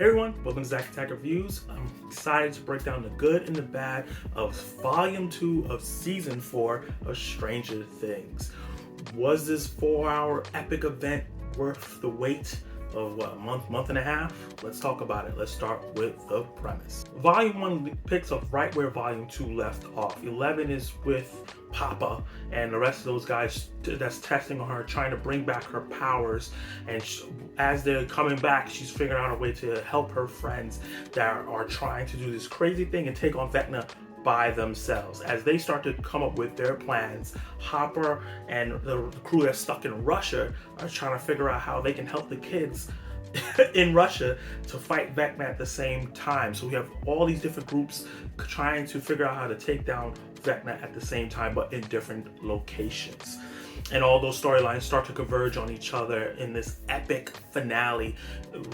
Hey everyone, welcome to Zach Attack Reviews. I'm excited to break down the good and the bad of Volume 2 of Season 4 of Stranger Things. Was this 4-hour epic event worth the wait of a month and a half? Let's talk about it. Let's start with the premise. Volume 1 picks up right where Volume 2 left off. 11 is with Papa and the rest of those guys that's testing on her, trying to bring back her powers, and as they're coming back, she's figuring out a way to help her friends that are trying to do this crazy thing and take on Vecna by themselves. As they start to come up with their plans, Hopper and the crew that's stuck in Russia are trying to figure out how they can help the kids in Russia to fight Vecna at the same time. So we have all these different groups trying to figure out how to take down Vecna at the same time, but in different locations. And all those storylines start to converge on each other in this epic finale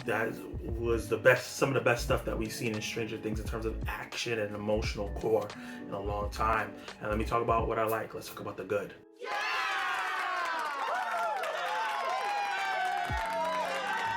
that was some of the best stuff that we've seen in Stranger Things in terms of action and emotional core in a long time. And let me talk about what I like. Let's talk about the good.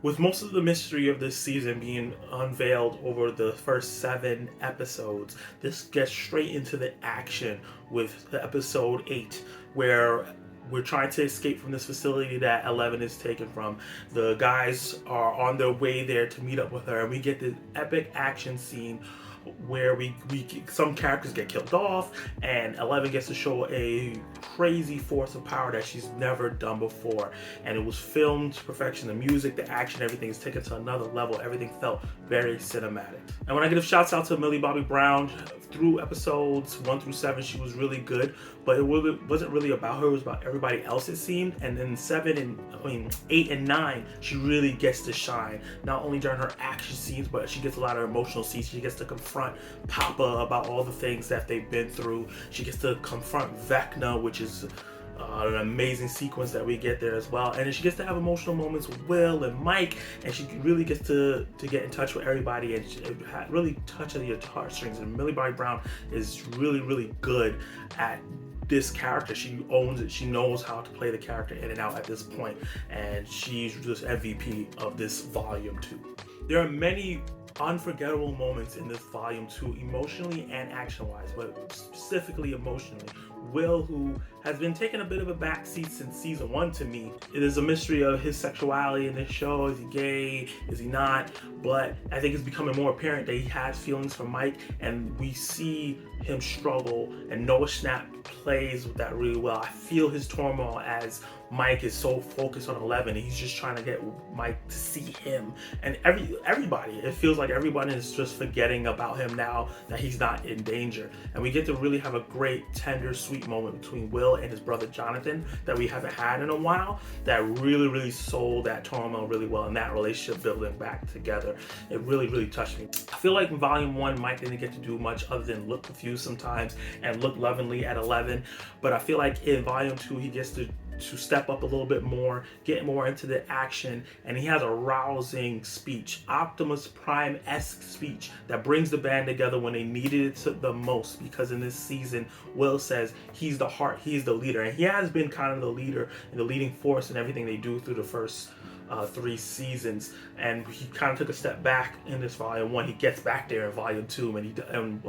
With most of the mystery of this season being unveiled over the first 7 episodes, this gets straight into the action with the episode 8, where we're trying to escape from this facility that 11 is taken from. The guys are on their way there to meet up with her, and we get this epic action scene where some characters get killed off, and 11 gets to show a crazy force of power that she's never done before. And it was filmed to perfection. The music, the action, everything is taken to another level. Everything felt very cinematic. And when I give shouts out to Millie Bobby Brown, through episodes 1 through 7, she was really good, but it wasn't really about her, it was about everybody else, it seemed. And then 8 and 9, she really gets to shine, not only during her action scenes, but she gets a lot of emotional scenes. She gets to confront Papa about all the things that they've been through. She gets to confront Vecna, which is an amazing sequence that we get there as well. And then she gets to have emotional moments with Will and Mike, and she really gets to get in touch with everybody and really touch at your heartstrings. And Millie Bobby Brown is really good at this character. She owns it. She knows how to play the character in and out at this point, and she's just MVP of this Volume 2. There are many unforgettable moments in this Volume 2, emotionally and action-wise, but specifically emotionally. Will, who has been taking a bit of a backseat since Season 1 to me. It is a mystery of his sexuality in this show. Is he gay? Is he not? But I think it's becoming more apparent that he has feelings for Mike, and we see him struggle, and Noah Schnapp plays with that really well. I feel his turmoil as Mike is so focused on 11, and he's just trying to get Mike to see him. And everybody, it feels like everybody is just forgetting about him now that he's not in danger. And we get to really have a great, tender, sweet moment between Will and his brother Jonathan that we haven't had in a while, that really sold that turmoil really well, and that relationship building back together. It really touched me. I feel like in Volume 1, Mike didn't get to do much other than look confused sometimes and look lovingly at 11. But I feel like in Volume 2, he gets to step up a little bit more, get more into the action, and he has a rousing speech, Optimus Prime-esque speech that brings the band together when they needed it the most. Because in this season, Will says he's the heart, he's the leader, and he has been kind of the leader and the leading force in everything they do through the first 3 seasons. And he kind of took a step back in this Volume 1. He gets back there in Volume 2, and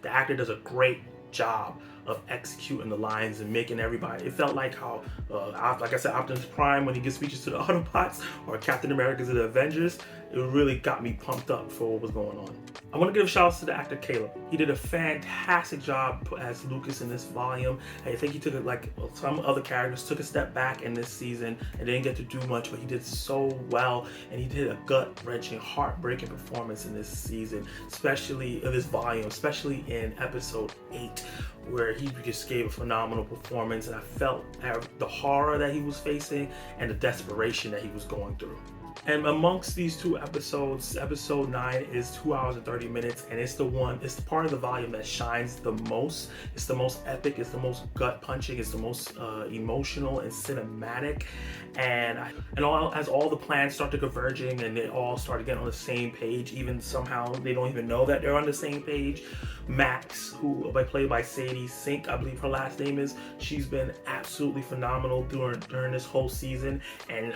the actor does a great job of executing the lines and making everybody. It felt like how, like I said, Optimus Prime when he gives speeches to the Autobots, or Captain America to the Avengers. It really got me pumped up for what was going on. I want to give shout outs to the actor Caleb. He did a fantastic job as Lucas in this volume. I think he took it, like some other characters, took a step back in this season and didn't get to do much, but he did so well, and he did a gut-wrenching, heartbreaking performance in this season, especially in this volume, especially in episode 8, where he just gave a phenomenal performance, and I felt the horror that he was facing and the desperation that he was going through. And amongst these 2 episodes, episode 9 is 2 hours and 30 minutes, and it's the part of the volume that shines the most. It's the most epic, it's the most gut punching, it's the most emotional and cinematic. And as all the plans start to converging and they all start to get on the same page, even somehow they don't even know that they're on the same page. Max, who played by Sadie Sink, I believe her last name is, she's been absolutely phenomenal during this whole season, and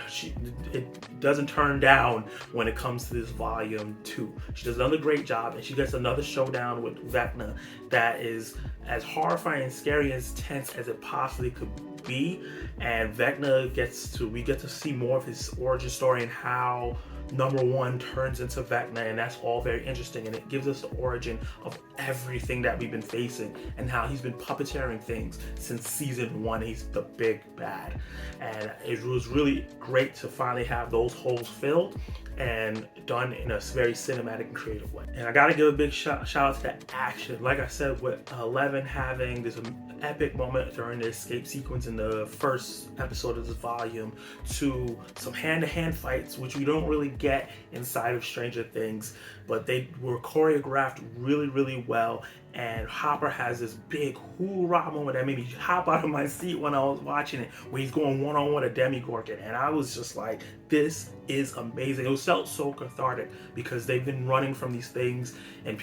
it doesn't turn down when it comes to this volume 2. She does another great job, and she gets another showdown with Vecna that is as horrifying, scary, and tense as it possibly could be. And we get to see more of his origin story and how number 1 turns into Vecna, and that's all very interesting, and it gives us the origin of everything that we've been facing and how he's been puppeteering things since season 1. He's the big bad, and it was really great to finally have those holes filled and done in a very cinematic and creative way. And I gotta give a big shout out to that action. Like I said, with 11 having this epic moment during the escape sequence in the first episode of this volume, to some hand-to-hand fights, which we don't really get inside of Stranger Things, but they were choreographed really, really well. And Hopper has this big hoorah moment that made me hop out of my seat when I was watching it, where he's going one-on-one with a Demogorgon. And I was just like, this is amazing. It felt so cathartic because they've been running from these things, and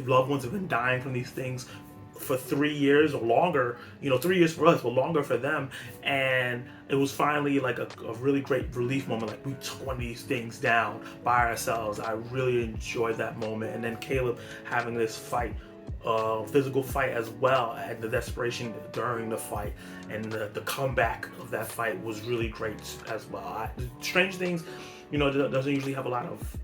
loved ones have been dying from these things for 3 years or longer. 3 years for us, but longer for them. And it was finally like a really great relief moment. Like, we took one of these things down by ourselves. I really enjoyed that moment. And then Caleb having this physical fight as well, and the desperation during the fight, and the comeback of that fight was really great as well. Strange Things, doesn't usually have a lot of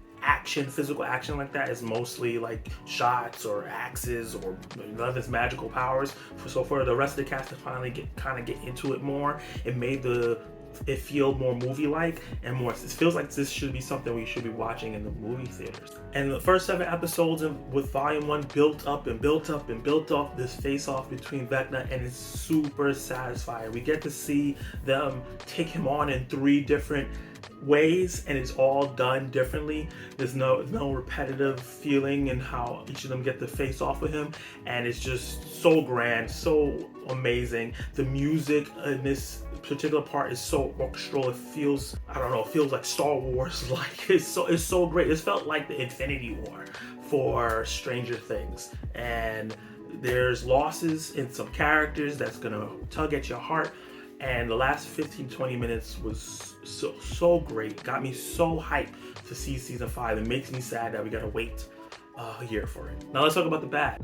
physical action like that. It's mostly like shots or axes or none of its magical powers. So for the rest of the cast to finally get into it more, it made it feel more movie-like and more. It feels like this should be something we should be watching in the movie theaters. And the first 7 episodes with Volume 1 built up this face-off between Vecna, and it's super satisfying. We get to see them take him on in 3 different ways, and it's all done differently. There's no repetitive feeling in how each of them get to face off with him, and it's just so grand, so amazing. The music in this particular part is so orchestral. It feels like Star Wars. Like, it's so great. It felt like the Infinity War for Stranger Things, and there's losses in some characters that's gonna tug at your heart. And the last 15-20 minutes was so great. Got me so hyped to see season 5. It makes me sad that we gotta wait a year for it. Now let's talk about the bad.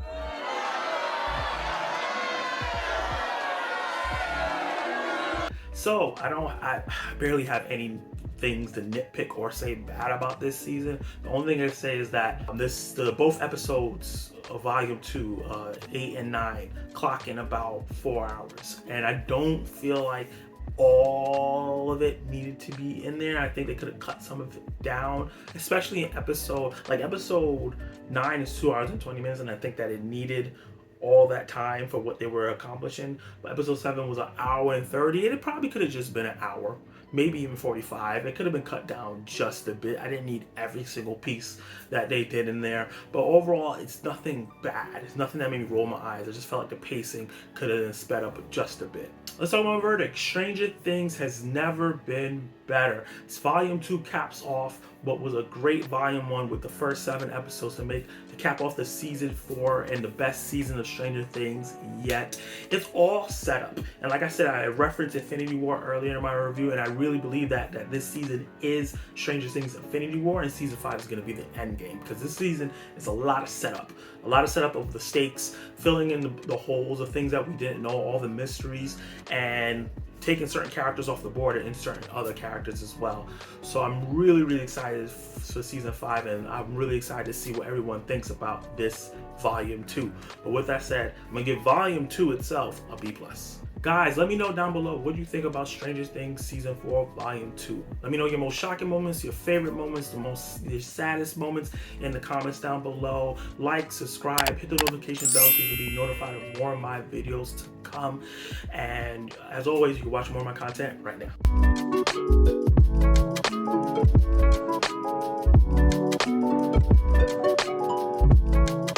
So I barely have any things to nitpick or say bad about this season. The only thing I say is that both episodes of Volume 2, 8 and 9, clock in about 4 hours, and I don't feel like all of it needed to be in there. I think they could have cut some of it down, especially in episode 9 is 2 hours and 20 minutes, and I think that it needed all that time for what they were accomplishing. But episode 7 was 1 hour and 30, and it probably could have just been 1 hour, maybe even 45. It could have been cut down just a bit. I didn't need every single piece that they did in there, but overall it's nothing bad. It's nothing that made me roll my eyes. I just felt like the pacing could have been sped up just a bit. Let's talk about my verdict. Stranger Things has never been better. This Volume 2 caps off what was a great Volume 1 with the first 7 episodes to cap off the season 4 and the best season of Stranger Things yet. It's all set up, and like I said, I referenced Infinity War earlier in my review, and I really believe that this season is Stranger Things Infinity War, and season 5 is going to be the end game, because this season is a lot of setup of the stakes, filling in the holes of things that we didn't know, all the mysteries, and taking certain characters off the board and inserting other characters as well. So I'm really, really excited for season 5, and I'm really excited to see what everyone thinks about this Volume 2. But with that said, I'm gonna give Volume 2 itself a B+. Guys, let me know down below what you think about Stranger Things Season 4 Volume 2. Let me know your most shocking moments, your favorite moments, your saddest moments in the comments down below. Like, subscribe, hit the notification bell so you can be notified of more of my videos to come. And as always, you can watch more of my content right now.